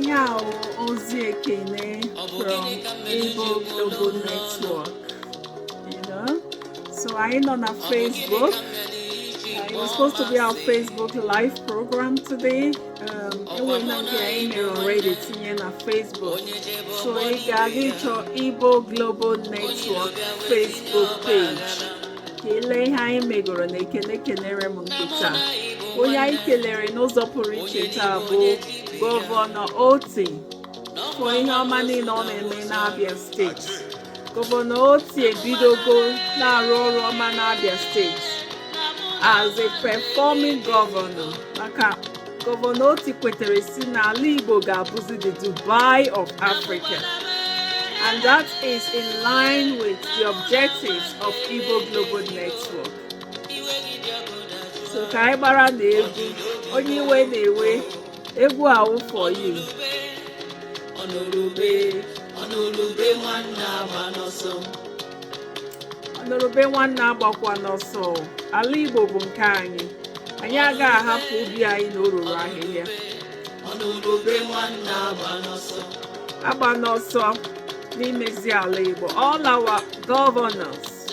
Now, Otti Ekene from Able Global Network. You know, so I ain't on a Facebook. It was supposed to be our Facebook live program today. It was not here already in our Facebook. So I got your Able Global Network Facebook page. Kele ihe anyị megoro na ekene kenere m nkịta. Onye anyị kelere n'ụzọ pụrụ iche taa bụ Gọvanọ Otti for ihe ọma niile ọ na-eme n'Abia steeti. Gọvanọ Otti ebidogo na-arụ ọrụ ọma n'Abia steeti as a performing governor. Maka Gọvanọ Otti kwetere si na ala Igbo ga-abụzi the Dubai of Africa. And that is in line with the objectives of Igbo Global Network. So ka anyị gbara na egwu, onye iwe na-ewe, egwu ahụ for you. Ọnụrụbe nwanne agba n'ọsọ. Ọnụrụbe nwanne agbakwa n'ọsọ. Ala Igbo bụ nke anyị. Anyị agaghị ahapụ ubi anyị na oruru ahịhịa. Ọnụrụbe nwanne agba n'ọsọ. Agba n'ọsọ. N'imezi ala Igbo, all our governors,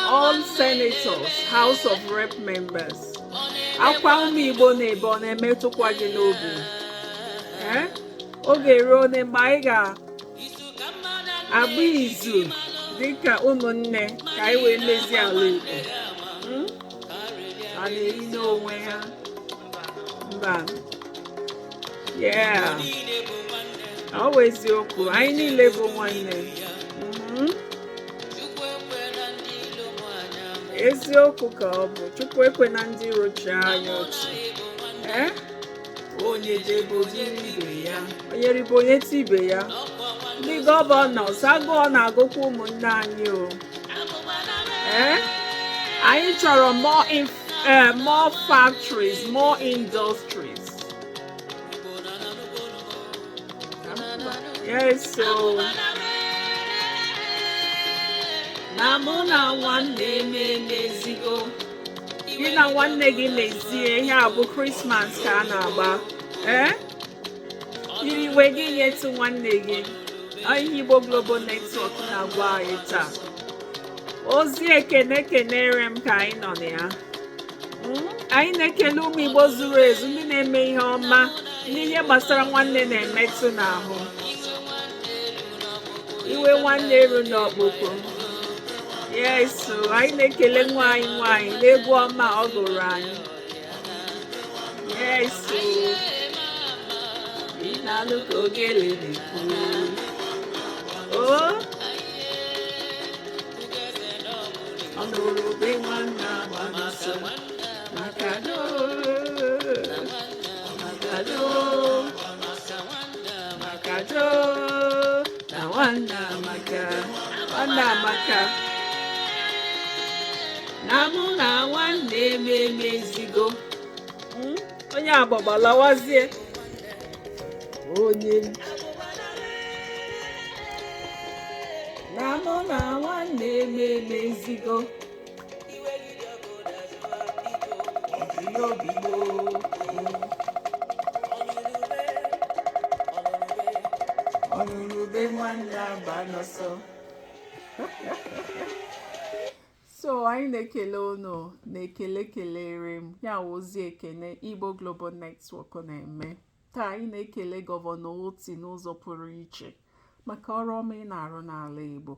all senators, House of Rep members, akwa ụmụ Igbo na-ebe ọ na-emetụkwa gị n'obi. Oge ruo na mgbe anyị ga-agba izu dịka ụmụnne ka anyị wee mezi ala Igbo. A na-eri n'onwe ha. Mba. Yeah. Ọ bụ eziokwu, anyị niile bụ nwanne. Eziokwu ka ọ bụ, Chukwu ekwe na ndị iro chịa anyị ọchị. Onye jebozi ibe ya, onye ribo onye ti ibe ya. Ndị gọvanọs agụọ na-agụkwa ụmụnne anyị o. Anyị chọrọ more factories, more industries. Yes, so na mụ na nwanne m emezigo. Gị na nwanne gị mezie, ihe a bụ Christmas ka a na-agba. Yiri iwe gị nyetụ nwanne gị. Ihe Igbo Global Network na-agwa anyị taa. Ozi ekene kenere m ka anyị nọ na ya. Anyị na-ekele ụmụ Igbo zuru ezu ndị na-eme ihe ọma n'ihe gbasara nwanne na-emetụ n'ahụ. Iwe nwanne eru n'ọkpụkpụ. Yes, anyị na-ekele nwaanyị n'egwu ọma ọ gụrụ anyị. Yes, ị na-alụ ka ogele na-ekwu. Ọnụrụbe nwanne agba n'ọsọ. Makado na nwanne amaka. Na mụ na nwanne m emezigo. Onye agbabalawazie. Onye na mụ na nwanne m emezigo. Ọnụrụbe nwanne agba n'ọsọ. So anyị na-ekele unu na-ekele kelere m ya ozi ekene Igbo Global Network na-eme. Taa anyị na-ekele Gọvanọ Otti n'ụzọ pụrụ iche maka ọrụ ọma ị na-arụ n'ala Igbo.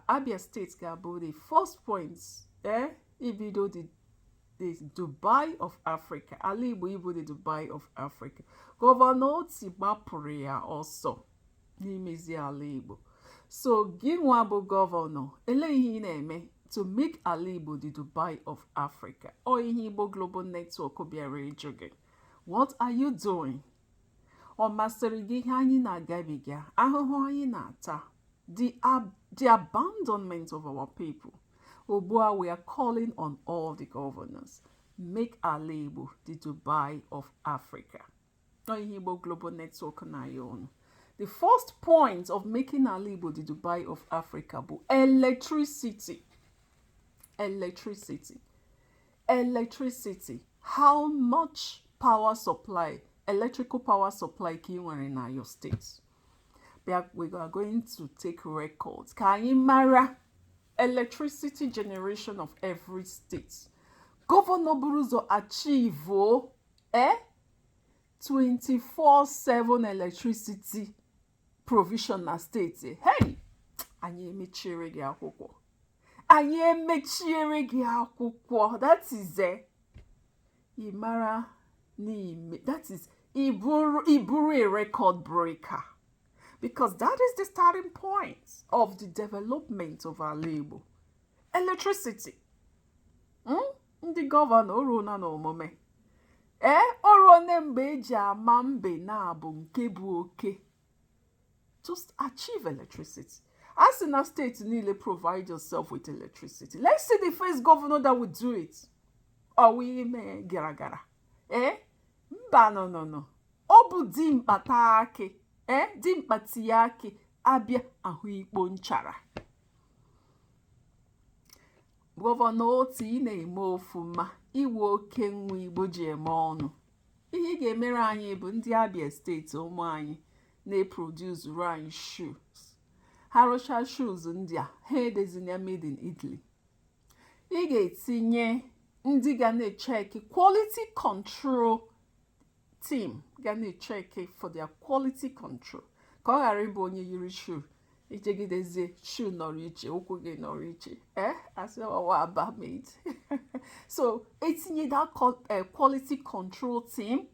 Abia steeti ga-abụ the first point ibido the Dubai of Africa. Ala Igbo ịbụ the Dubai of Africa. Gọvanọ Otti gbapụrụ ya ọsọ n'imezi ala Igbo. So gị nwa bụ gọvanọ, ele ihe ị na-eme to make ala Igbo the Dubai of Africa? Ọ ihe Igbo Global Network bịara ịjụ gị. What are you doing? Ọ masịrị gị ihe anyị na-agabiga, ahụhụ anyị na-ata, the abandonment of our people? Ugbua, we are calling on all the governors. Make ala Igbo the Dubai of Africa. Ọ ihe Igbo Global Network na ya ọnụ. The first point of making ala Igbo the Dubai of Africa bụ electricity. Electricity. How much power supply, electrical power supply ka ị nwere na your state. We are going to take records. Ka anyị mara electricity generation of every state. Governor Buruzo achieve 24/7 electricity provision na state. Hey! Anyị emechiere gị akwụkwọ. Anyị emechiere gị akwụkwọ. That is Imara n'ime. That is Iburu a record breaker. Because that is the starting point of the development of our labor. Electricity. Ndị gọvanọ oru na n'omume. Oru ne mgbe eji ama mbe na-abụ nke bụ oke. Just achieve electricity. As in our state, niile provide yourself with electricity. Let's see the first governor that would do it. Or we may gara. Mba no. Obu dimpata ake. Dimpati ake. Abia ahụ ikpo nchara. Gọvanọ Otti na-eme ofuma. Iwe oke nwa Igbo ji eme ọnụ. Ihe ga-emere anyị bụ ndị Abia steeti ụmụ anyị na-produce anyị shoes. Ha rụcha shoes ndị a, ha edezinya made in Italy. Ị ga-etinye ndị ga na-echeki quality control team ga na-echeki for their quality control. Ka ọ ghara ịbụ onye yiri shoe ijegidezie shoe nọrọ iche, ụkwụ gị nọrọ iche. Asị ọwa aba made. So etinye that quality control team,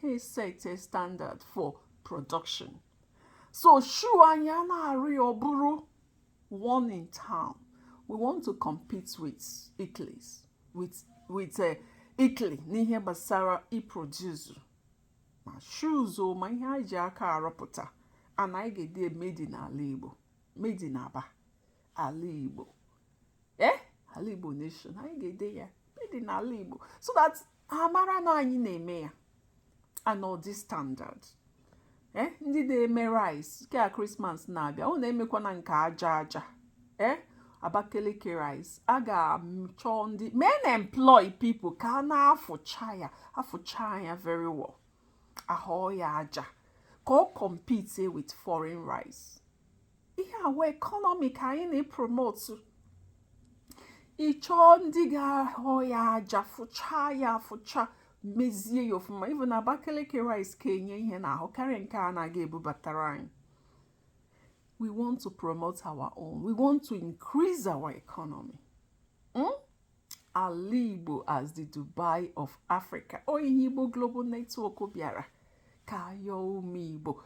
he set a standard for production. So shoe anya na-arị ọbụrụ one in town. We want to compete with Italy, Italy n'ihe gbasara iproduce ma shoes o ma ihe anyị ji aka arụpụta, and anyị ga-ede made in ala Igbo, made in Aba, ala Igbo. Ala Igbo nation, anyị ga-ede ya made in ala Igbo, so that ha mara na anyị na-eme ya and all this standard. Ndị na-eme rice ka Christmas na-abịa, ọ na-emekwa na nke aja. Abakaliki rice, a ga-achọ ndị men employ people ka na-afụcha ya very well. Ahụ ya aja ka ọ compete with foreign rice. Ihe awa economic anyị na-promote. Ịchọ ndị ga-ahụ ya aja, fụcha mezie ya ofuma. Even Abakaliki rice ka enye ihe na ahụ karịa nke a na-aga ebubatara anyị. We want to promote our own. We want to increase our economy. Ala Igbo as the Dubai of Africa. Ihe Igbo Global Network bịara ka yo ụmụ Igbo,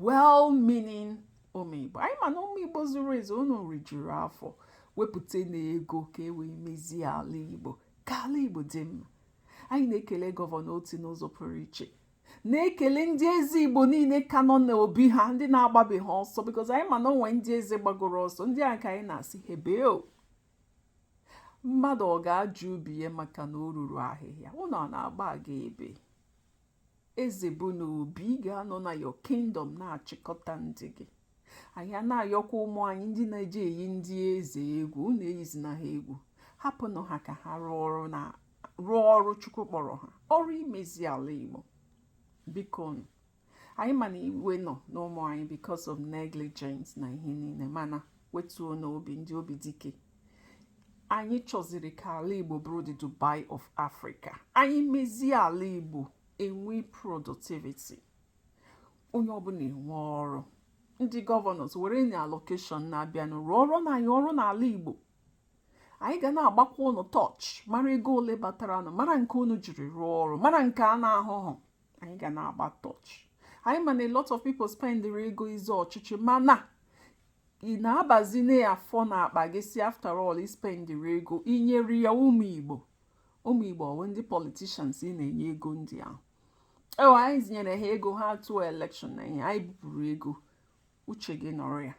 well-meaning ụmụ Igbo. Anyị ma na ụmụ Igbo zuru ezu, unu rijuru afọ wepụta n'ego ka wee mezie ala Igbo ka ala Igbo dị mma. Anyị na-ekele gọvanọ Otti n'ụzọ pụrụ iche, na-ekele ndị eze Igbo niile ka nọ n'obi ha, ndị na-agbabeghị ọsọ, because anyị ma na onwe ndị eze gbagoro ọsọ, ndị a ka anyị na-asị hebeo. Mmadụ ọ ga-ajụ ubi ya maka na o ruru ahịhịa, ụnụ ọ na-agba aga ebe. Eze bụ na obi ga-anọ na your kingdom na-achịkọta ndị gị. Anyị na-ayọkwa ụmụ anyị ndị na-eji eyi ndị eze egwu, unu eyizina ha egwu. Hapụnụ ha ka ha rụọ ọrụ Chukwu kpọrọ ha, ọrụ imezi ala Igbo. Biko, anyị ma na iwe nọ n'ụmụ anyị because of negligence na ihe niile, mana wetuo n'obi ndị obi dike. Anyị chọziri ka ala Igbo bụrụ the Dubai of Africa. Anyị mezie ala Igbo enwe productivity. Onye ọbụla enwe ọrụ. Ndị governors were na allocation na-abịa rụọ ọrụ na anyị ọrụ n'ala Igbo. Anyị ga na-agbakwa ụnụ touch, mara ego ole batara nụ, mara nke unu jiri rụọ ọrụ, mara nke a na-ahụhụ. Anyị ga na-agba touch. Anyị ma na a lot of people spend ego izu ọchịchị, mana ị na-abazine ya afọ na akpa gị si after all i spend ego inyere ya ụmụ Igbo. Ụmụ Igbo ọwụ ndị politicians ị na-enye ego ndị ahụ. Anyị zinyere ha ego ha tụọ election na ihe, anyị bupụrụ ego. Uche gị nọrọ ya.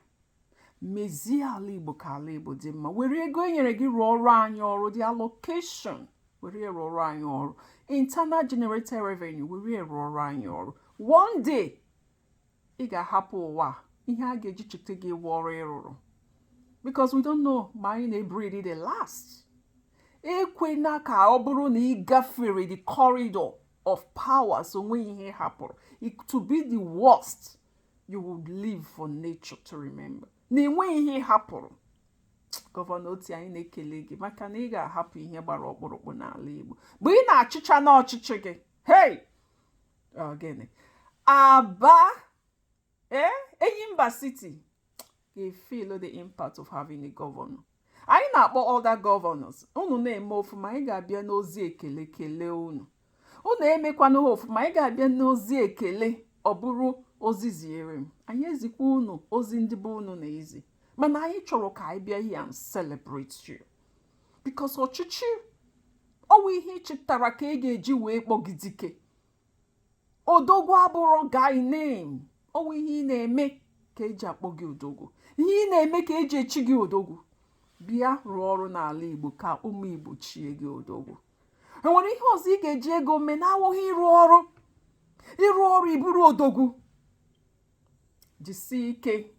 Mezie ala Igbo ka ala Igbo dị mma. Were ego enyere gị rụọ ọrụ anyị ọrụ, the allocation, were rụọ ọrụ anyị ọrụ. Internal generated revenue, were rụọ ọrụ anyị ọrụ. One day, ị ga-ahapụ ụwa, ihe a ga-eji chete gị ọrụ ịrụrụ. Because we don't know ma anyị na-ebreed the last. ekwena ka ọ bụrụ na ị gafere the corridor of power, so onwe ihe hapụrụ. To be the worst, you would live for nature to remember. Na enwe ihe hapụrụ. Gọvanọ Otti, anyị na-ekele gị maka na ị ga-ahapụ ihe gbara ọkpụrụkpụ n'ala Igbo. Mgbe ị na-achịcha n'ọchịchị gị, hey, gịnị? Aba, Enyimba City, you feel the impact of having a governor. Anyị na-akpọ other governors. Unu na-eme ofuma, anyị ga-abịa n'ozi ekele kelee unu. Unu emekwana ofuma, anyị ga-abịa n'ozi ekele, ọ bụrụ ozi ziere m. Anyị ezikwa unu ozi ndị bụ unu na-ezi. Mana anyị chọrọ ka anyị bịa here and celebrate you. Because ọchịchị ọwụ ihe chịtara ka ị ga-eji wee kpọgidike. Odogwu abụrụ guy name. Ọwụ ihe ị na-eme ka eji akpọ gị odogwu. Ihe ị na-eme ka eji echi gị odogwu. Bịa rụọ ọrụ n'ala Igbo ka ụmụ Igbo chie gị odogwu. Enwere ihe ọzọ ị ga-eji ego mee na-awụghị ịrụ ọrụ. Ịrụ ọrụ iburu odogwu. Jisi ike.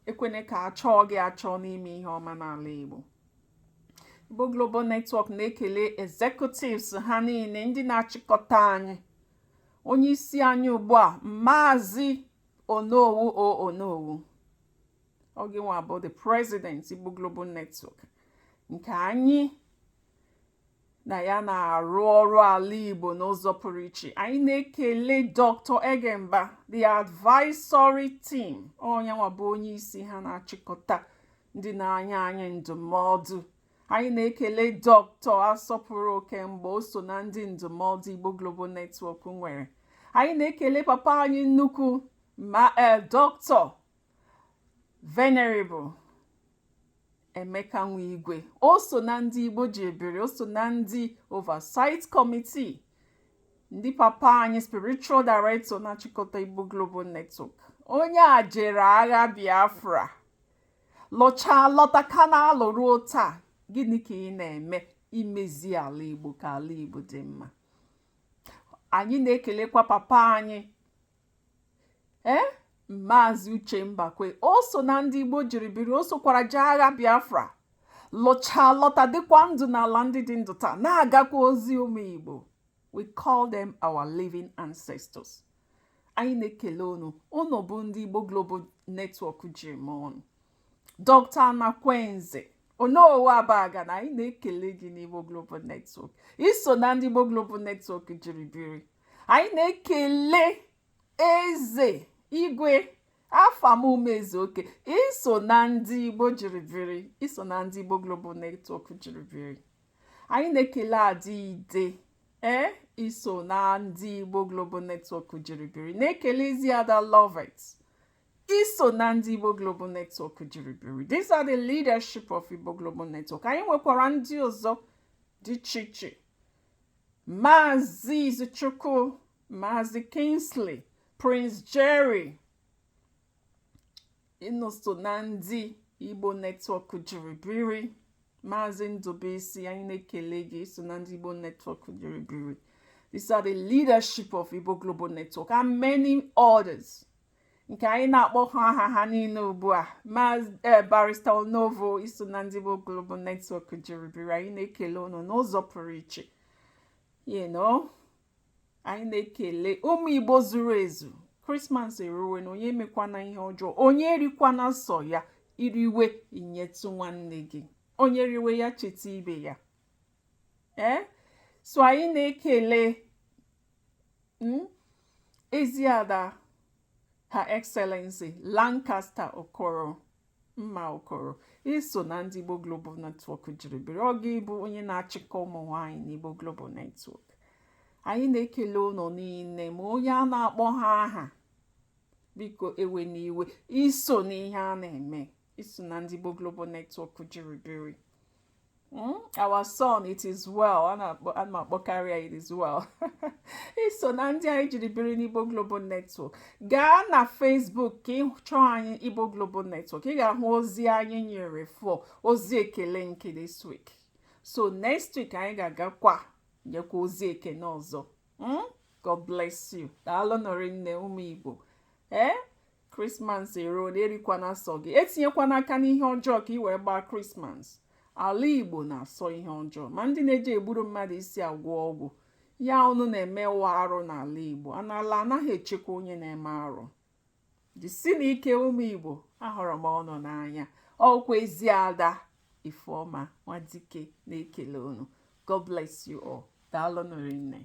Ekwene ka achọọ gị achọ n'ime ihe ọma n'ala Igbo. Igbo Global Network na-ekele executives ha niile ndị na-achịkọta anyị. Onye isi anyị ugbu a, Maazị Onowu. Oge nwa bụ the president Igbo Global Network. Nke anyị na ya na-arụ ọrụ ala Igbo n'ụzọ pụrụ iche. Anyị na-ekele Dr. Egemba, the advisory team. Onye nwa bụ onye isi ha na-achịkọta ndị na-anya anyị ndụmọdụ. Anyị na-ekele Dr. Asọpụrụ Okemgbe, o so na ndị ndụmọdụ Igbo Global Network nwere. Anyị na-ekele papa anyị nnukwu Dr. Venerable Emeka Nwigwe, o so na ndị Igbo ji ebere, o so na ndị oversight committee, ndị papa anyị spiritual director na-achịkọta Igbo Global Network. Onye a jere agha Biafra, lọta ka na-alụ ruo taa. Gịnị ka ị na-eme imezi ala Igbo ka ala Igbo dị mma? Anyị na-ekelekwa papa anyị Maazị Uche Mbakwe, o so na ndị Igbo jiri biri, o sokwara jee agha Biafra, lọta dịkwa ndụ n'ala ndị dị ndụ taa, na-agakwa ozi ụmụ Igbo. We call them our living ancestors. Anyị na-ekele unu bụ ndị Igbo Global Network ji eme ọnụ. Dr. Anakwenze Onowu Abaga, na anyị na-ekele gị n'Igbo Global Network. Iso na ndị Igbo Global Network jiri biri. Anyị na-ekele Eze Igwe Afamumezuoke, iso na ndị Igbo jiri biri, iso na ndị Igbo Global Network jiri biri. Anyị na-ekele Adịide, iso na ndị Igbo Global Network jiri biri. Na-ekele Ada Lovett, iso na ndị Igbo Global Network jiri biri. These are the leadership of Igbo Global Network. Anyị nwekwara ndị ọzọ dị iche iche. Maazị Izuchukwu, Maazị Kingsley, Prince Jerry, so na ndị Igbo Network jiri biri. Maazị Ndubisi, anyị na-ekele gị, so na ndị Igbo Network jiri biri. These are the leadership of Igbo Global Network and many others. Nke anyị na-akpọ ha niile ugbu a. Barrister Onovo, iso na ndị Igbo Global Network jiri biri. Anyị na-ekele unu n'ụzọ pụrụ iche. Anyị na-ekele ụmụ Igbo zuru ezu. Christmas eruwe na onye emekwana ihe ọjọọ, onye erikwana sọ ya, iriwe inyetu nwanne gị, onye riwe ya cheta ibe ya. So anyị na-ekele Eziada Her Excellency Lancaster Okoro, Mma Okoro, iso na ndị Igbo Global Network jiri biri. Ọ ga-ebu onye na-achịkọ ụmụ nwaanyị n'Igbo Global Network. Anyị na-ekele ụnọ niile, ma onye a na-akpọ ha aha, biko ewe n'iwe, iso n'ihe a na-eme, iso na ndị Igbo Global Network jiri biri. Our son, it is well. Ana akpọkarịa it is well. Iso na ndị anyị jiri biri n'Igbo Global Network. Gaa na Facebook ka ị chọọ anyị Igbo Global Network. Ị ga-ahụ ozi anyị nyere for ozi ekele nke this week. So next week anyị ga-agakwa nyekwa ozi ekene ọzọ. God bless you. Daalụ nọrị nne ụmụ Igbo. Christmas eruo, erikwana sọ gị. Etinyekwana aka n'ihe ọjọọ ka ị wee gbaa Christmas. ala Igbo na-asọ ihe ọjọọ ma ndị na-eji egburu mmadụ isi agwọ ọgwụ ya unu na-emewa arụ n'ala Igbo ala anaghị echekwa onye na-eme arụ. Jisi n'ike ụmụ Igbo, ahụrụ m ọnụ n'anya. Ọkwa ezi ada Ifeoma Nwadike na-ekele unu. God bless you all. Daalụ nụrụ nne.